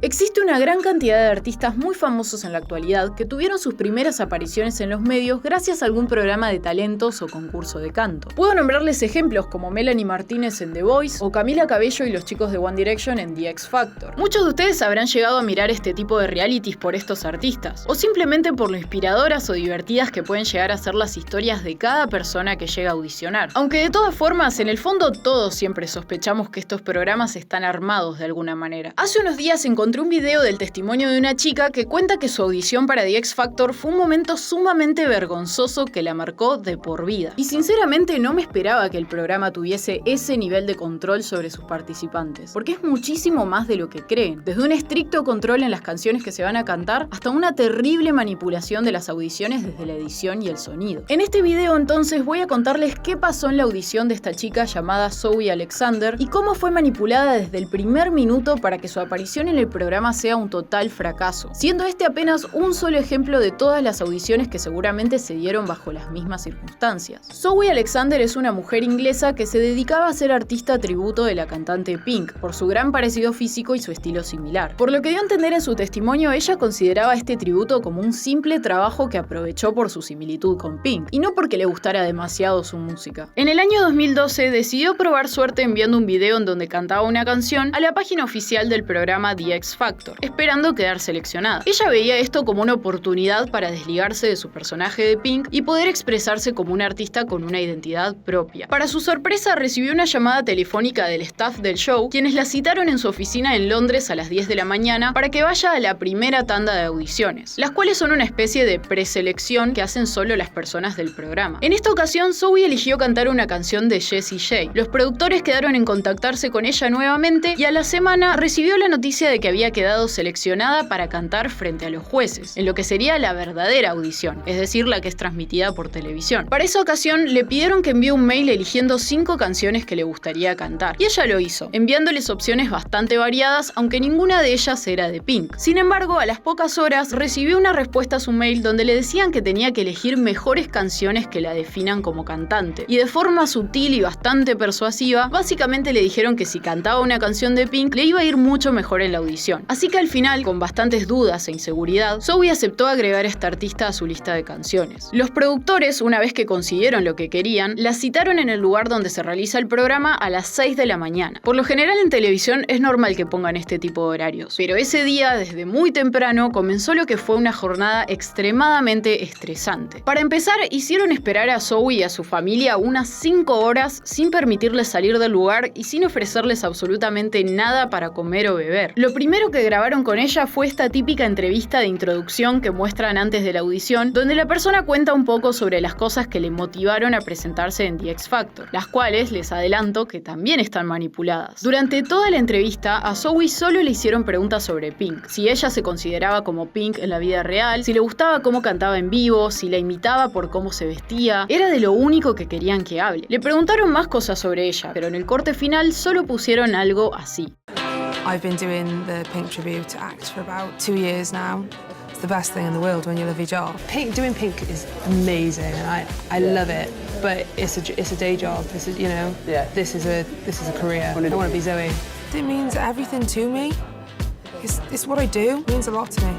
Existe una gran cantidad de artistas muy famosos en la actualidad que tuvieron sus primeras apariciones en los medios gracias a algún programa de talentos o concurso de canto. Puedo nombrarles ejemplos como Melanie Martínez en The Voice o Camila Cabello y los chicos de One Direction en The X Factor. Muchos de ustedes habrán llegado a mirar este tipo de realities por estos artistas, o simplemente por lo inspiradoras o divertidas que pueden llegar a ser las historias de cada persona que llega a audicionar. Aunque de todas formas, en el fondo todos siempre sospechamos que estos programas están armados de alguna manera. Hace unos días encontré un video del testimonio de una chica que cuenta que su audición para The X Factor fue un momento sumamente vergonzoso que la marcó de por vida. Y sinceramente no me esperaba que el programa tuviese ese nivel de control sobre sus participantes, porque es muchísimo más de lo que creen, desde un estricto control en las canciones que se van a cantar hasta una terrible manipulación de las audiciones desde la edición y el sonido. En este video entonces voy a contarles qué pasó en la audición de esta chica llamada Zoe Alexander y cómo fue manipulada desde el primer minuto para que su aparición en el programa sea un total fracaso, siendo este apenas un solo ejemplo de todas las audiciones que seguramente se dieron bajo las mismas circunstancias. Zoe Alexander es una mujer inglesa que se dedicaba a ser artista tributo de la cantante Pink, por su gran parecido físico y su estilo similar. Por lo que dio a entender en su testimonio, ella consideraba este tributo como un simple trabajo que aprovechó por su similitud con Pink, y no porque le gustara demasiado su música. En el año 2012 decidió probar suerte enviando un video en donde cantaba una canción a la página oficial del programa The X Factor, esperando quedar seleccionada. Ella veía esto como una oportunidad para desligarse de su personaje de Pink y poder expresarse como una artista con una identidad propia. Para su sorpresa, recibió una llamada telefónica del staff del show, quienes la citaron en su oficina en Londres a las 10 de la mañana para que vaya a la primera tanda de audiciones, las cuales son una especie de preselección que hacen solo las personas del programa. En esta ocasión, Zoe eligió cantar una canción de Jessie J. Los productores quedaron en contactarse con ella nuevamente y a la semana recibió la noticia de que había quedado seleccionada para cantar frente a los jueces, en lo que sería la verdadera audición, es decir, la que es transmitida por televisión. Para esa ocasión le pidieron que envíe un mail eligiendo 5 canciones que le gustaría cantar, y ella lo hizo, enviándoles opciones bastante variadas, aunque ninguna de ellas era de Pink. Sin embargo, a las pocas horas recibió una respuesta a su mail donde le decían que tenía que elegir mejores canciones que la definan como cantante, y de forma sutil y bastante persuasiva, básicamente le dijeron que si cantaba una canción de Pink le iba a ir mucho mejor en la audición. Así que al final, con bastantes dudas e inseguridad, Zoe aceptó agregar a esta artista a su lista de canciones. Los productores, una vez que consiguieron lo que querían, la citaron en el lugar donde se realiza el programa a las 6 de la mañana. Por lo general en televisión es normal que pongan este tipo de horarios, pero ese día, desde muy temprano, comenzó lo que fue una jornada extremadamente estresante. Para empezar, hicieron esperar a Zoe y a su familia unas 5 horas sin permitirles salir del lugar y sin ofrecerles absolutamente nada para comer o beber. Lo primero que grabaron con ella fue esta típica entrevista de introducción que muestran antes de la audición, donde la persona cuenta un poco sobre las cosas que le motivaron a presentarse en The X Factor, las cuales, les adelanto, que también están manipuladas. Durante toda la entrevista, a Zoe solo le hicieron preguntas sobre Pink, si ella se consideraba como Pink en la vida real, si le gustaba cómo cantaba en vivo, si la imitaba por cómo se vestía, era de lo único que querían que hable. Le preguntaron más cosas sobre ella, pero en el corte final solo pusieron algo así. I've been doing the Pink tribute act for about 2 years now. It's the best thing in the world when you love your job. Doing Pink is amazing, and I love it. But it's a day job. This is, this is a career. I want to be Zoe. It means everything to me. It's what I do. It means a lot to me.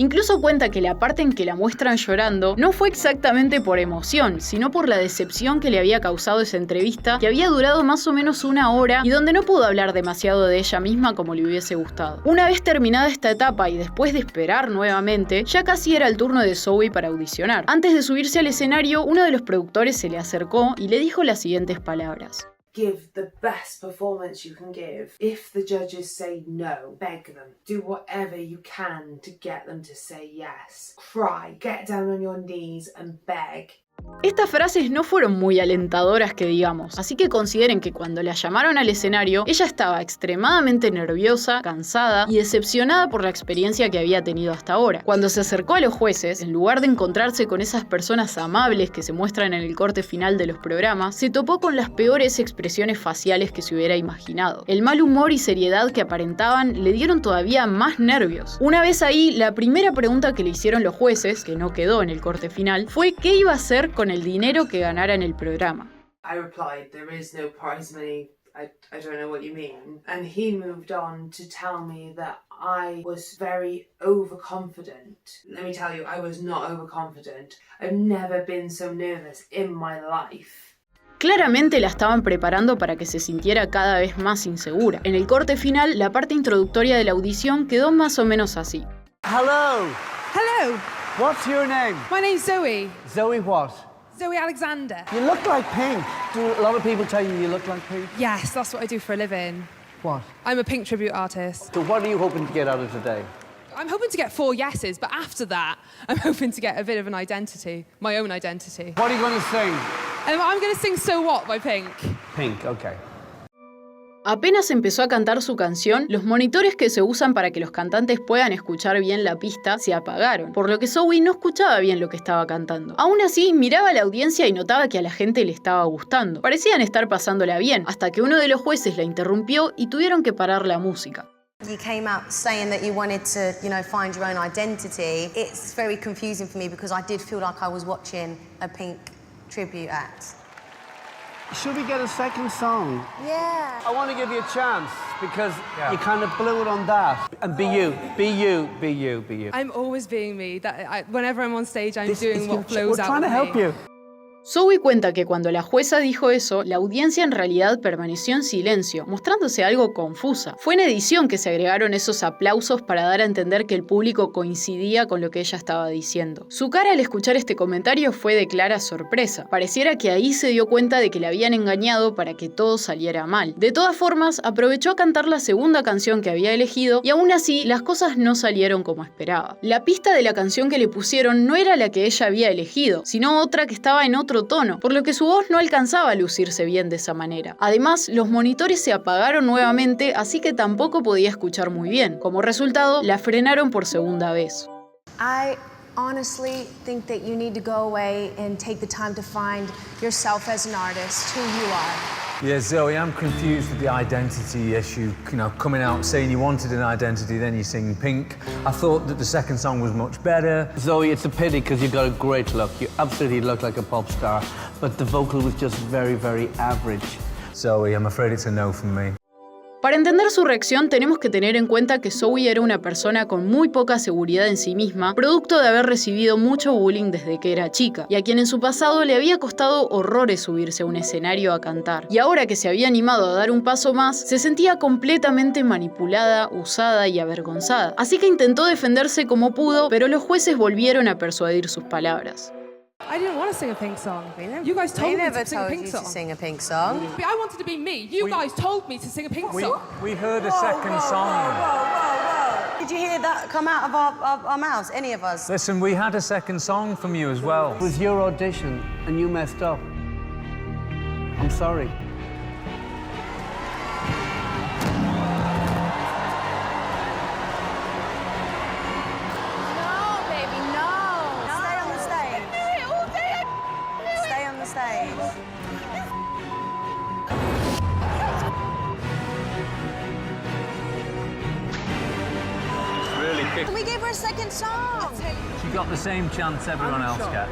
Incluso cuenta que la parte en que la muestran llorando no fue exactamente por emoción, sino por la decepción que le había causado esa entrevista, que había durado más o menos 1 hora y donde no pudo hablar demasiado de ella misma como le hubiese gustado. Una vez terminada esta etapa y después de esperar nuevamente, ya casi era el turno de Zoe para audicionar. Antes de subirse al escenario, uno de los productores se le acercó y le dijo las siguientes palabras. Give the best performance you can give. If the judges say no, beg them. Do whatever you can to get them to say yes. Cry, get down on your knees and beg. Estas frases no fueron muy alentadoras que digamos, así que consideren que cuando la llamaron al escenario, ella estaba extremadamente nerviosa, cansada y decepcionada por la experiencia que había tenido hasta ahora. Cuando se acercó a los jueces, en lugar de encontrarse con esas personas amables que se muestran en el corte final de los programas, se topó con las peores expresiones faciales que se hubiera imaginado. El mal humor y seriedad que aparentaban le dieron todavía más nervios. Una vez ahí, la primera pregunta que le hicieron los jueces, que no quedó en el corte final, fue qué iba a hacer con el dinero que ganara en el programa. I replied, there is no prize money I don't know what you mean. And he moved on to tell me that I was very overconfident. Let me tell you, I was not overconfident. I've never been so nervous in my life. Claramente la estaban preparando para que se sintiera cada vez más insegura. En el corte final, la parte introductoria de la audición quedó más o menos así. Hello. Hello, What's your name? my name's Zoe. Zoe what? Zoe Alexander. You look like Pink. Do a lot of people tell you look like Pink? Yes, that's what I do for a living. What? I'm a Pink tribute artist. So what are you hoping to get out of today? I'm hoping to get 4 yeses, but after that, I'm hoping to get a bit of an identity, my own identity. What are you going to sing? I'm going to sing So What by Pink. Pink, okay. Apenas empezó a cantar su canción, los monitores que se usan para que los cantantes puedan escuchar bien la pista se apagaron, por lo que Zoe no escuchaba bien lo que estaba cantando. Aún así, miraba a la audiencia y notaba que a la gente le estaba gustando. Parecían estar pasándola bien, hasta que uno de los jueces la interrumpió y tuvieron que parar la música. You came out saying that you wanted to, find your own identity. It's very confusing for me because I did feel like I was watching a Pink tribute act. Should we get a second song? Yeah. I want to give you a chance because you kind of blew it on that. And be you, be you, be you, be you. I'm always being me. Whenever I'm on stage, I'm doing what flows We're out trying to of help me. you. Zoe cuenta que cuando la jueza dijo eso, la audiencia en realidad permaneció en silencio, mostrándose algo confusa. Fue en edición que se agregaron esos aplausos para dar a entender que el público coincidía con lo que ella estaba diciendo. Su cara al escuchar este comentario fue de clara sorpresa. Pareciera que ahí se dio cuenta de que la habían engañado para que todo saliera mal. De todas formas, aprovechó a cantar la segunda canción que había elegido y aún así las cosas no salieron como esperaba. La pista de la canción que le pusieron no era la que ella había elegido, sino otra que estaba en otro tono, por lo que su voz no alcanzaba a lucirse bien de esa manera. Además, los monitores se apagaron nuevamente, así que tampoco podía escuchar muy bien. Como resultado, la frenaron por segunda vez. I honestly think that you need to go away and take the time to find yourself as an artist, who you are. Yeah, Zoe, I'm confused with the identity issue. Coming out saying you wanted an identity, then you sing Pink. I thought that the second song was much better. Zoe, it's a pity because you got a great look. You absolutely look like a pop star, but the vocal was just very, very average. Zoe, I'm afraid it's a no from me. Para entender su reacción tenemos que tener en cuenta que Zoe era una persona con muy poca seguridad en sí misma, producto de haber recibido mucho bullying desde que era chica, y a quien en su pasado le había costado horrores subirse a un escenario a cantar. Y ahora que se había animado a dar un paso más, se sentía completamente manipulada, usada y avergonzada. Así que intentó defenderse como pudo, pero los jueces volvieron a persuadir sus palabras. I didn't want to sing a Pink song. You guys told me to sing a Pink song. Sing a Pink song. But I wanted to be me. You guys told me to sing a Pink song. We heard a second song. Did you hear that come out of our mouths, any of us? Listen, we had a second song from you as well. It was your audition and you messed up. I'm sorry. We gave her a second song. She got the same chance everyone else gets.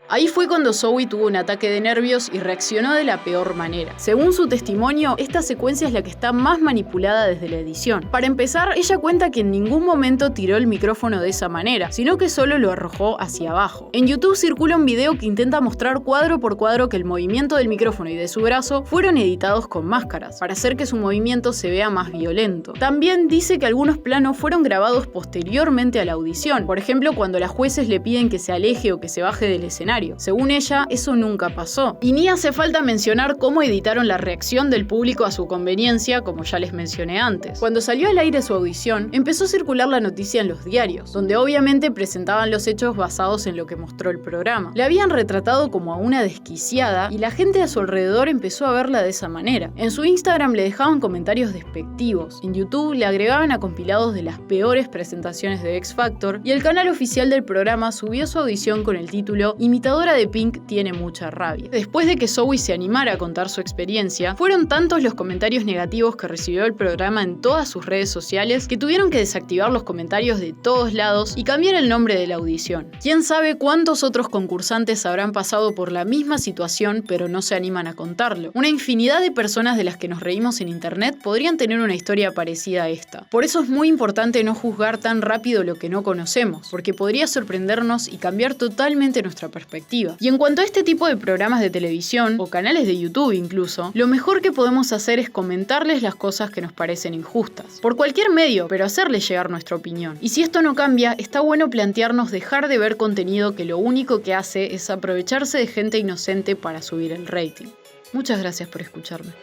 Ahí fue cuando Zoe tuvo un ataque de nervios y reaccionó de la peor manera. Según su testimonio, esta secuencia es la que está más manipulada desde la edición. Para empezar, ella cuenta que en ningún momento tiró el micrófono de esa manera, sino que solo lo arrojó hacia abajo. En YouTube circula un video que intenta mostrar cuadro por cuadro que el movimiento del micrófono y de su brazo fueron editados con máscaras, para hacer que su movimiento se vea más violento. También dice que algunos planos fueron grabados posteriormente a la audición, por ejemplo cuando las jueces le piden que se aleje o que se baje del escenario. Según ella, eso nunca pasó. Y ni hace falta mencionar cómo editaron la reacción del público a su conveniencia, como ya les mencioné antes. Cuando salió al aire su audición, empezó a circular la noticia en los diarios, donde obviamente presentaban los hechos basados en lo que mostró el programa. La habían retratado como a una desquiciada y la gente a su alrededor empezó a verla de esa manera. En su Instagram le dejaban comentarios despectivos, en YouTube le agregaban a compilados de las peores presentaciones de X Factor y el canal oficial del programa subió su audición con el título Imitador creadora de Pink tiene mucha rabia. Después de que Zoe se animara a contar su experiencia, fueron tantos los comentarios negativos que recibió el programa en todas sus redes sociales que tuvieron que desactivar los comentarios de todos lados y cambiar el nombre de la audición. ¿Quién sabe cuántos otros concursantes habrán pasado por la misma situación pero no se animan a contarlo? Una infinidad de personas de las que nos reímos en internet podrían tener una historia parecida a esta. Por eso es muy importante no juzgar tan rápido lo que no conocemos, porque podría sorprendernos y cambiar totalmente nuestra perspectiva. Y en cuanto a este tipo de programas de televisión, o canales de YouTube incluso, lo mejor que podemos hacer es comentarles las cosas que nos parecen injustas. Por cualquier medio, pero hacerles llegar nuestra opinión. Y si esto no cambia, está bueno plantearnos dejar de ver contenido que lo único que hace es aprovecharse de gente inocente para subir el rating. Muchas gracias por escucharme.